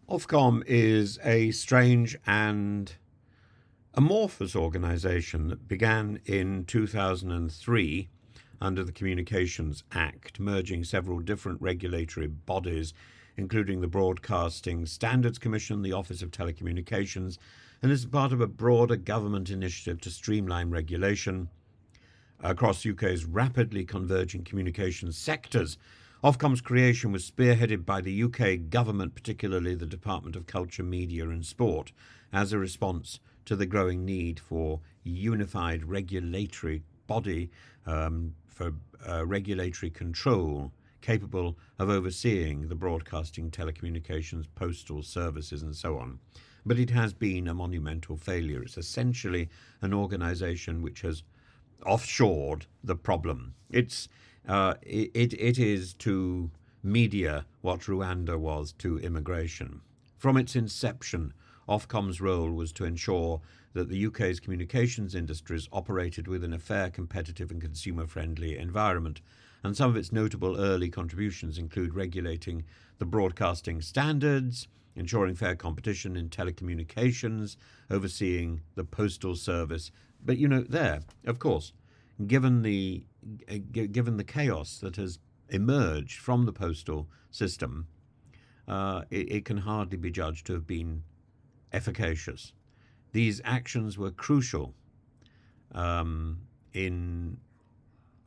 Ofcom is a strange and amorphous organisation that began in 2003 under the Communications Act, merging several different regulatory bodies, including the Broadcasting Standards Commission, the Office of Telecommunications, and is part of a broader government initiative to streamline regulation across UK's rapidly converging communications sectors. Ofcom's creation was spearheaded by the UK government, particularly the Department of Culture, Media and Sport, as a response to the growing need for unified regulatory body for regulatory control capable of overseeing the broadcasting, telecommunications, postal services and so on. But it has been a monumental failure. It's essentially an organisation which has offshored the problem. It is to media what Rwanda was to immigration. From its inception, Ofcom's role was to ensure that the UK's communications industries operated within a fair, competitive and consumer-friendly environment, and some of its notable early contributions include regulating the broadcasting standards, ensuring fair competition in telecommunications, overseeing the postal service. But of course, given the chaos that has emerged from the postal system, it can hardly be judged to have been efficacious. These actions were crucial in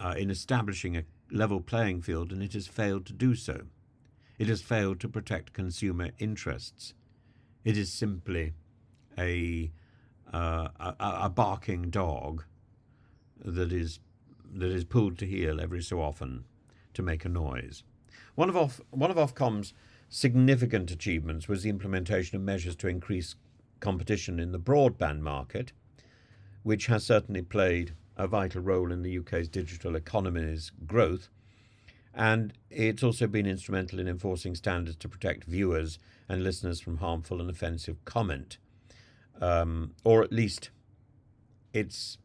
establishing a level playing field, and it has failed to do so. It has failed to protect consumer interests. It is simply a barking dog that is pulled to heel every so often to make a noise. One of Ofcom's significant achievements was the implementation of measures to increase competition in the broadband market, which has certainly played a vital role in the UK's digital economy's growth, and it's also been instrumental in enforcing standards to protect viewers and listeners from harmful and offensive comment, or at least it's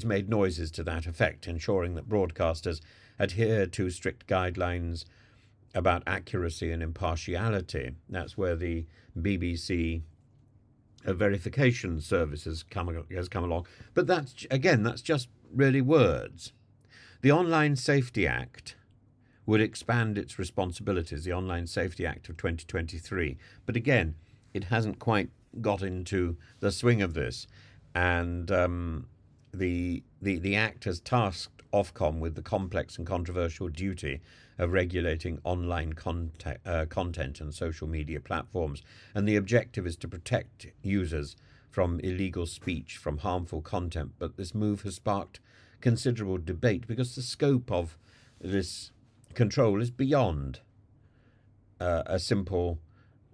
made noises to that effect, ensuring that broadcasters adhere to strict guidelines about accuracy and impartiality. That's where the BBC verification service has come along. But that's just really words. The Online Safety Act would expand its responsibilities, the Online Safety Act of 2023. But again, it hasn't quite got into the swing of this. And the Act has tasked Ofcom with the complex and controversial duty of regulating online content and social media platforms. And the objective is to protect users from illegal speech, from harmful content. But this move has sparked considerable debate because the scope of this control is beyond a simple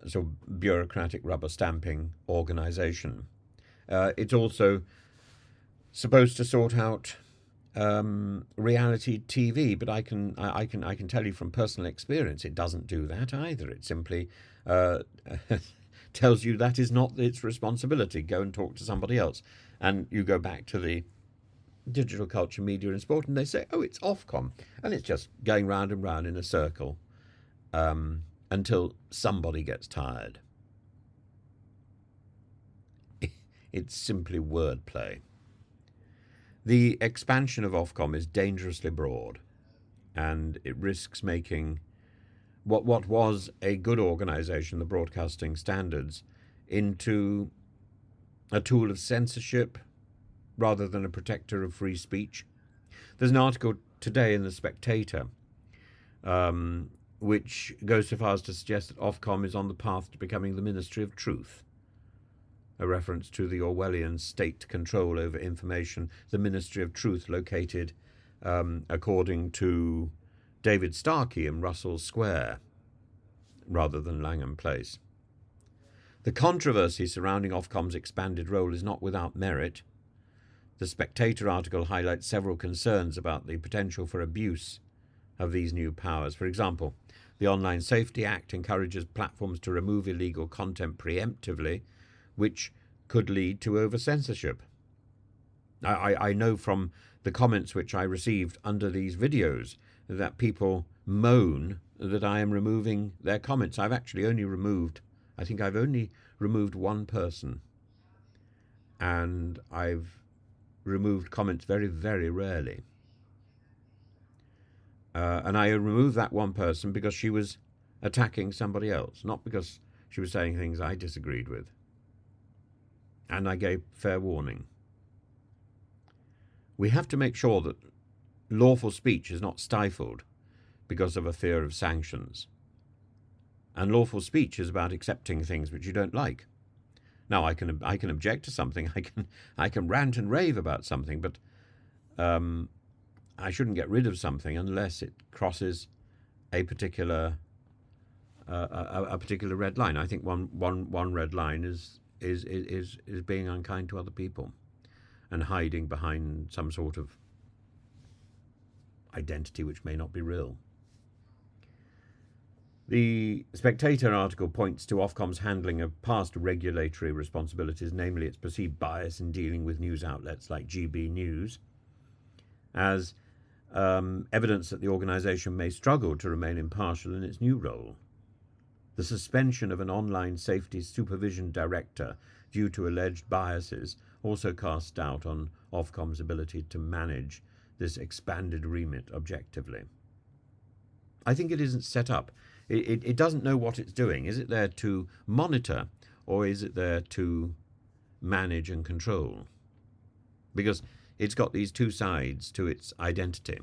sort of bureaucratic rubber stamping organisation. It's also supposed to sort out reality TV, but I can tell you from personal experience, it doesn't do that either. It simply tells you that is not its responsibility. Go and talk to somebody else, and you go back to the digital culture, media and sport, and they say, "Oh, it's Ofcom," and it's just going round and round in a circle until somebody gets tired. It's simply wordplay. The expansion of Ofcom is dangerously broad, and it risks making what was a good organisation, the Broadcasting Standards, into a tool of censorship rather than a protector of free speech. There's an article today in the Spectator which goes so far as to suggest that Ofcom is on the path to becoming the Ministry of Truth, a reference to the Orwellian state control over information, the Ministry of Truth located, according to David Starkey, in Russell Square, rather than Langham Place. The controversy surrounding Ofcom's expanded role is not without merit. The Spectator article highlights several concerns about the potential for abuse of these new powers. For example, the Online Safety Act encourages platforms to remove illegal content preemptively, which could lead to over-censorship. I know from the comments which I received under these videos that people moan that I am removing their comments. I've actually only removed I think I've only removed one person, and I've removed comments very, very rarely. And I removed that one person because she was attacking somebody else, not because she was saying things I disagreed with. And I gave fair warning. We have to make sure that lawful speech is not stifled because of a fear of sanctions. And lawful speech is about accepting things which you don't like. Now, I can object to something, I can rant and rave about something, but I shouldn't get rid of something unless it crosses a particular red line. I think one red line is being unkind to other people and hiding behind some sort of identity which may not be real. The Spectator article points to Ofcom's handling of past regulatory responsibilities, namely its perceived bias in dealing with news outlets like GB News, as evidence that the organisation may struggle to remain impartial in its new role. The suspension of an online safety supervision director due to alleged biases also casts doubt on Ofcom's ability to manage this expanded remit objectively. I think it isn't set up. It doesn't know what it's doing. Is it there to monitor, or is it there to manage and control? Because it's got these two sides to its identity.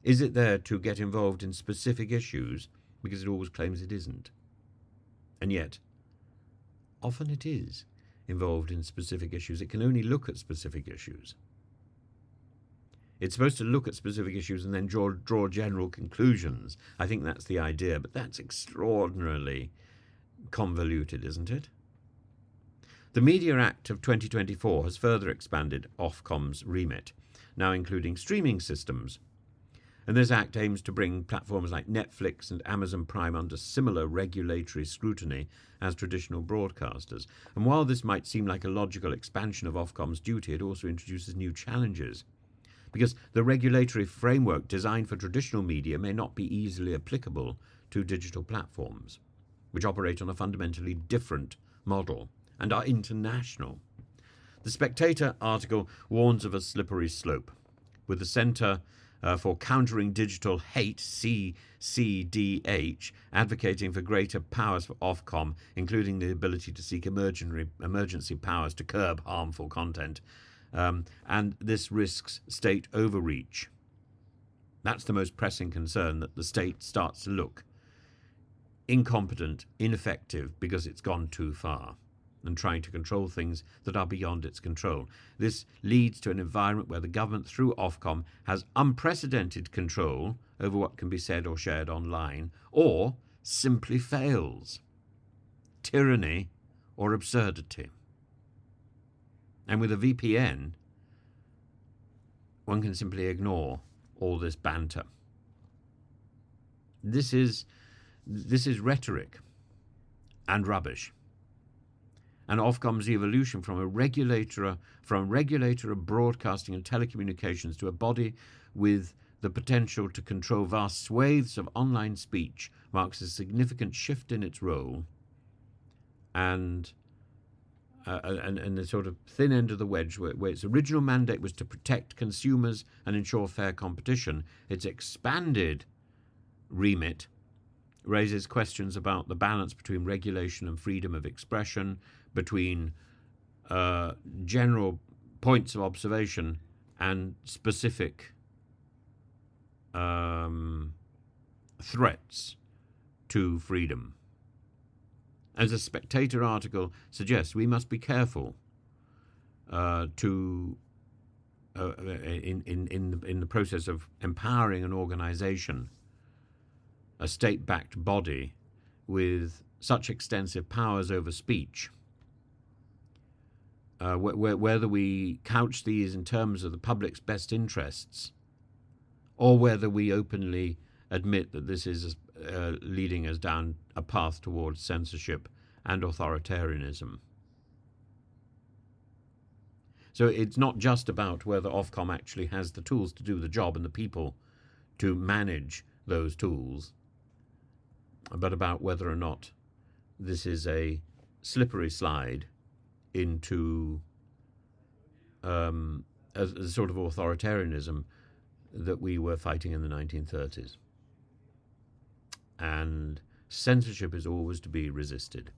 Is it there to get involved in specific issues? Because it always claims it isn't. And yet, often it is involved in specific issues. It can only look at specific issues. It's supposed to look at specific issues and then draw general conclusions. I think that's the idea, but that's extraordinarily convoluted, isn't it? The Media Act of 2024 has further expanded Ofcom's remit, now including streaming systems. And this act aims to bring platforms like Netflix and Amazon Prime under similar regulatory scrutiny as traditional broadcasters. And while this might seem like a logical expansion of Ofcom's duty, it also introduces new challenges, because the regulatory framework designed for traditional media may not be easily applicable to digital platforms, which operate on a fundamentally different model and are international. The Spectator article warns of a slippery slope, with the Centre for Countering Digital Hate, CCDH, advocating for greater powers for Ofcom, including the ability to seek emergency powers to curb harmful content. And this risks state overreach. That's the most pressing concern, that the state starts to look incompetent, ineffective, because it's gone too far and trying to control things that are beyond its control. This leads to an environment where the government, through Ofcom, has unprecedented control over what can be said or shared online, or simply fails. Tyranny or absurdity. And with a VPN, one can simply ignore all this banter. This is rhetoric and rubbish. And Ofcom's evolution from a regulator of broadcasting and telecommunications to a body with the potential to control vast swathes of online speech marks a significant shift in its role, and the sort of thin end of the wedge, where its original mandate was to protect consumers and ensure fair competition. Its expanded remit raises questions about the balance between regulation and freedom of expression, between general points of observation and specific threats to freedom. As a Spectator article suggests, we must be careful in the process of empowering an organisation, a state-backed body with such extensive powers over speech, whether we couch these in terms of the public's best interests, or whether we openly admit that this is leading us down a path towards censorship and authoritarianism. So it's not just about whether Ofcom actually has the tools to do the job and the people to manage those tools, but about whether or not this is a slippery slide into a sort of authoritarianism that we were fighting in the 1930s. And censorship is always to be resisted.